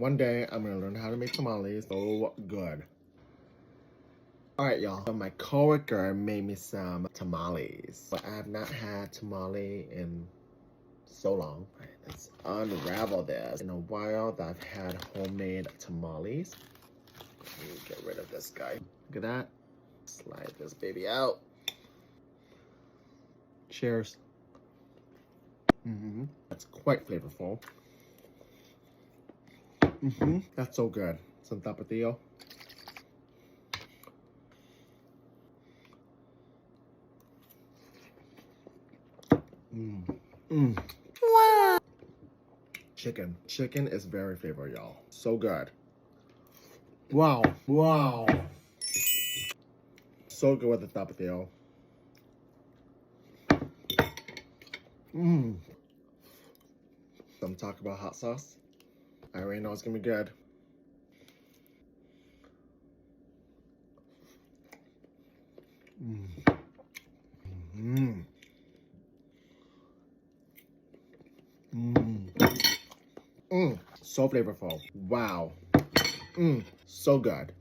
One day, I'm gonna learn how to make tamales. So good. Alright, y'all. So my coworker made me some tamales. But I have not had tamale in so long. Right, let's unravel this. In a while that I've had homemade tamales. Let me get rid of this guy. Look at that. Slide this baby out. Cheers. That's quite flavorful. That's so good. Some tapatio. Wow. Chicken. Chicken is very flavorful, y'all. So good. Wow. Wow. So good with the tapatio. Some talk about hot sauce. I already know it's gonna be good. So flavorful. Wow. So good.